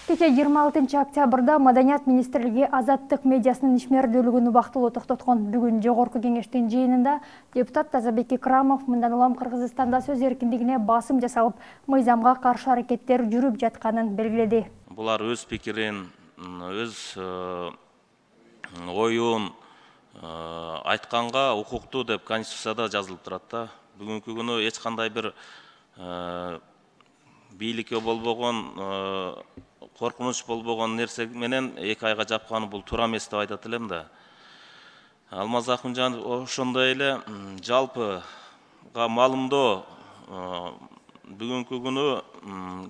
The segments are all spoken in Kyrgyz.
Кече 26 октябрда Маданият министрлиги азаттык медиасынын ишмердүүлүгүн убактылуу токтоткон. Бүгүн жогорку кеңештин жыйынында депутат Тазабек Икрамов мындан улам Кыргызстанда сөз эркиндигине басым жасалып, мыйзамга каршы аракеттер жүрүп жатканын белгиледи. Булар өз пикирин, өз оюн айтканга укуктуу деп Конституцияда жазылып турат да. Бүгүнкү күнү эч кандай бир бийликке болбогон коркунуч болбогон нерсе менен 2 айга жапканы бул туура эмес деп айтат элем да. Алмаз Акунжанов ошондой эле жалпыга маалымдоо бүгүнкү күнү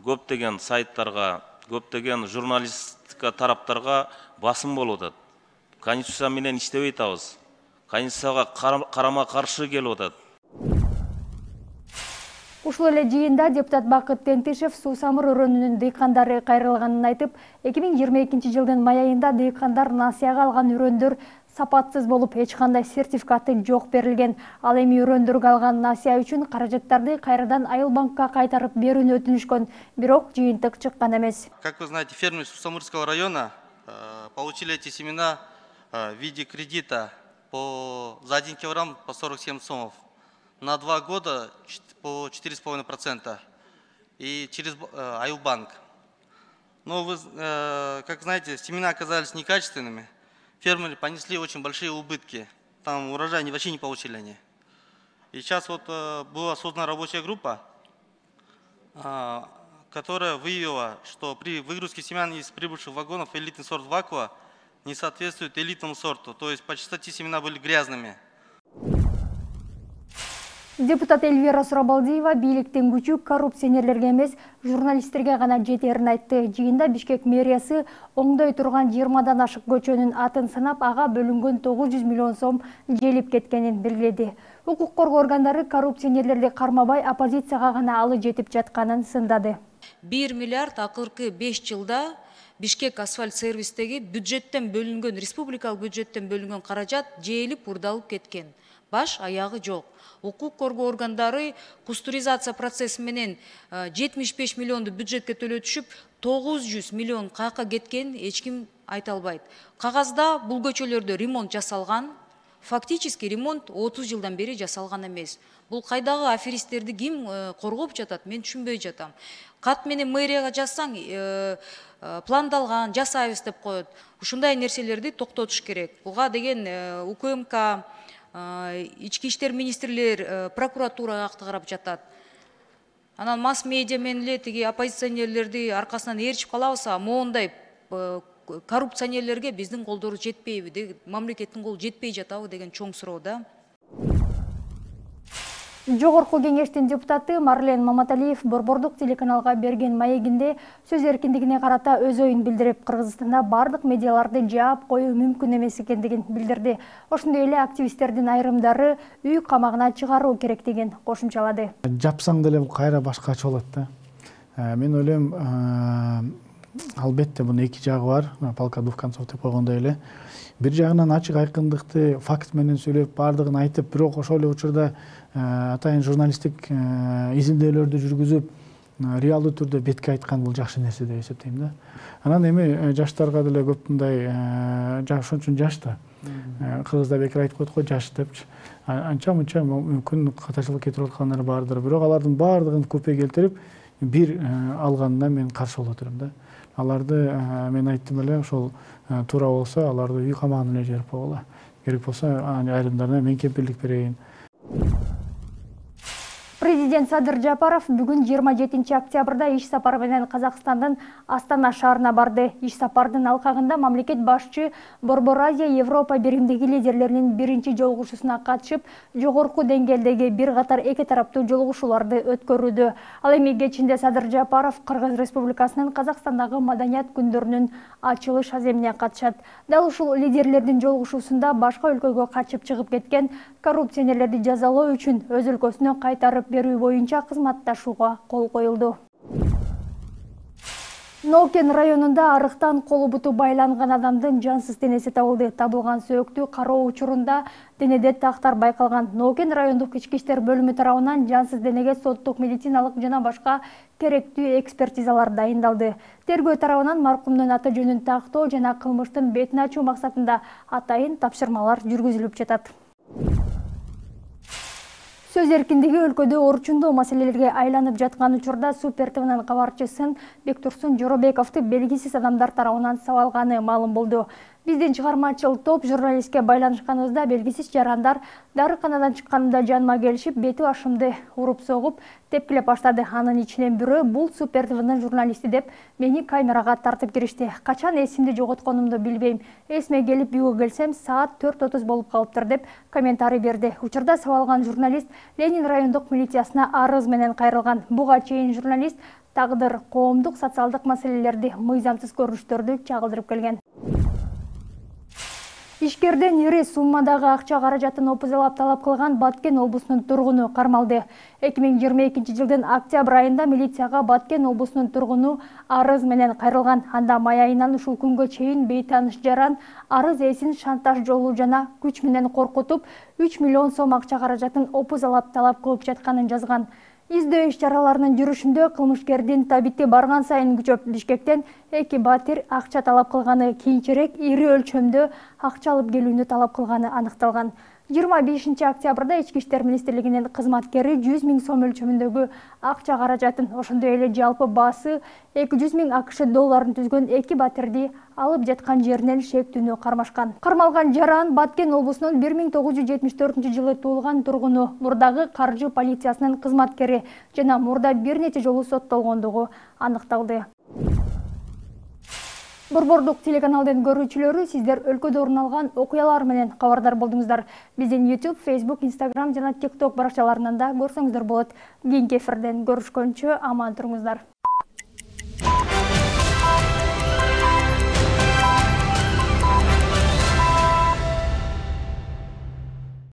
көптөгөн сайттарга, көптөгөн журналистика тараптарга басым болуп атат. Конституция менен иштебей атабыз. Конституцияга карама каршы келип атат. Ушул эле жыйында депутат Бакыт Тентишев Суусамыр өрөөнүнүн дыйкандары кайрылганын айтып, 2022 жылдын май айында дыйкандар насыяга алган өрөөндөр сапатсыз болуп, эч кандай сертификаты жок берилген. Ал эми өрөөндөргө алган насыя үчүн каражаттарды кайрадан Айыл банкка кайтарып берүүнү өтүнүшкөн, бирок жыйынтык чыккан эмес. Как вы знаете, фермеры Суусамырского района получили эти семена в виде кредита за 1 килограмм по 47 сомов. На 2 года по 4,5% и через Айлбанк. Но вы, как знаете, семена оказались некачественными. Фермеры понесли очень большие убытки. Там урожай вообще не получили они. И сейчас вот была создана рабочая группа, которая выявила, что при выгрузке семян из прибывших вагонов элитный сорт Вакуа не соответствует элитному сорту. То есть по чистоте семена были грязными. Депутат Эльвира Сурабалдиева бийликтин күчү коррупционерлерге эмес, журналисттерге гана жетерин айтты. Жыйында Бишкек мэриясы оңдой турган 20дан ашык көчөнүн атын санап, ага бөлүнгөн 900 миллион сом желип кеткенин белгиледи. Укук коргоо органдары коррупционерлерди кармабай, оппозицияга гана алы жетип жатканын сындады. 1 миллиард акыркы 5 жылда Бишкек асфальт сервистеги бюджеттен бөлүнгөн, республикалык бюджеттен бөлүнгөн каражат жээлип урдалып кеткен. Баш аягы жок. Укук коргоо органдары кустуризация процесси менен 75 миллионду бюджетке төлөтүшүп, 900 миллион каяка кеткен эч ким айта албайт. Кагазда бул көчөлөрдө ремонт жасалган, фактически ремонт 30 жылдан бери жасалган эмес. Бул кайдагы аферисттерди ким коргоп жатат, мен түшүнбөй жатам. Кат менен мэрияга жазсаң, пландалган, жасайбыз деп коет. Ушундай нерселерди токтотуш керек. Буга деген УКМК, Ички иштер министрлер, прокуратура акты карап жатат. Анан масс медиа менен эле тиги оппозиционерлерди аркасынан ээрчип калабызбы, моундай коррупционерлерге биздин колдору жетпейби, мамлекеттин колу жетпей жатабы деген чоң суроо да. Жогорку кеңештин депутаты Марлен Маматалиев Борбордук телеканалга берген маегинде сөз эркиндигине карата өз оюн билдирип, Кыргызстанда бардык медиаларды жаап коюу мүмкүн эмес экендигин билдирди. Ошондой эле активисттердин айрымдары үй камагына чыгаруу керектигин кошумчалады. Жапсаң деле кайра башкача болот да. Мен ойлойм, албетте бунун эки жагы бар, палка двух концов деп койгондой эле. Бир жагынан ачык айкындыкты факт менен сүйлөп, бардыгын айтып, бирок ошол эле учурда атайын журналисттик изилдөөлөрдү жүргүзүп, реалдуу түрдө бетке айткан бул жакшы нерсе деп эсептейм да. Анан эми жаштарга деле көп мындай ошон үчүн жаш да. Кыргызда бекер айтып койдук го жаш депчи. Анча мынча мүмкүн катачылык кетирип аткандар бардыр. Бирок алардын бардыгын купе келтирип, бир алганына мен каршы болуп отурам да. Аларды мен айттым эле, ошол туура болсо аларды үй камагына жиберип койгула. Керек болсо айрымдарына мен кепилдик берейин. Президент Садыр Жапаров бүгүн 27 октябрда иш сапары менен Казакстандын Астана шаарына барды. Иш сапардын алкагында мамлекет башчы Борбор Азия Европа биримдиги лидерлеринин биринчи жолугушуусуна катышып, жогорку деңгээлдеги бир катар эки тараптуу жолугушууларды өткөрүүдө. Ал эми кечинде Садыр Жапаров Кыргыз Республикасынын Казакстандагы маданият күндөрүнүн ачылыш аземине катышат. Дал ушул лидерлердин жолугушуусунда башка өлкөгө качып чыгып кеткен коррупционерлерди жазалоо үчүн өз өлкөсүнө кайтарып берүү боюнча кызматташууга кол коюлду. Нокен районунда арыктан колу буту байланган адамдын жансыз денеси табылды. Табылган сөөктү кароо учурунда денеде тактар байкалган. Нокен райондук ички иштер бөлүмү тарабынан жансыз денеге соттук, медициналык жана башка керектүү экспертизалар дайындалды. Тергөө тарабынан маркумдун аты жөнүн тактоо жана кылмыштын бетин ачуу максатында атайын тапшырмалар жүргүзүлүп жатат. Сөз эркиндиги өлкөдө орчундуу маселелерге айланып жаткан учурда Супер ТВнын кабарчысын Бектурсун Жоробековду белгисиз адамдар тарабынан сабалганы маалым болду. Биздин чыгармачыл топ журналистке байланышканыбызда белгисиз жарандар дарыканадан чыкканымда жаныма келишип, бети башымды уруп согуп, тепкилеп баштады. Анын ичинен бирөө бул Супер ТВнын журналисти деп мени камерага тартып киришти. Качан эсимди жоготконумду билбейм. Эсиме келип үйгө келсем саат 4:30 болуп калыптыр деп комментарий берди. Учурда сабалган журналист Ленин райондук милициясына арыз менен кайрылган. Буга чейин журналист тагдыр, коомдук, социалдык маселелерди, мыйзамсыз көрүнүштөрдү чагылдырып келген. Ишкерден ири суммадагы акча каражатын опузалап талап кылган Баткен облусунун тургуну кармалды. 2022 жылдын октябрь айында милицияга Баткен облусунун тургуну арыз менен кайрылган. Анда май айынан ушул күнгө чейин бейтаныш жаран арыз ээсин шантаж жолу жана күч менен коркутуп 3 миллион сом акча каражатын опузалап талап кылып жатканын жазган. Издөө иш-чараларынын жүрүшүндө кылмышкердин табити барган сайын күчөп, Бишкектен 2 батир акча талап кылганы, кийинчерээк ири өлчөмдө акча алып келүүнү талап кылганы аныкталган. 25 октябрда Ички иштер министрлигинин кызматкери 100 000 сом өлчөмүндөгү акча каражатын, ошондой эле жалпы баасы 200 000 АКШ долларын түзгөн 2 батирди алып жаткан жеринен шектүүнү кармашкан. Кармалган жаран Баткен облусунун 1974 жылы туулган тургуну, мурдагы каржы полициясынын кызматкери жана мурда бир нече жолу соттолгондугу аныкталды. Борбордук телеканалдын көрүүчүлөрү, сиздер өлкөдө орун алган окуялар менен кабардар болдуңуздар. Биздин YouTube, Facebook, Instagram жана TikTok баракчаларынан да көрсөңүздөр болот. Кийинки эфирден көрүшкөнчө аман туруңуздар.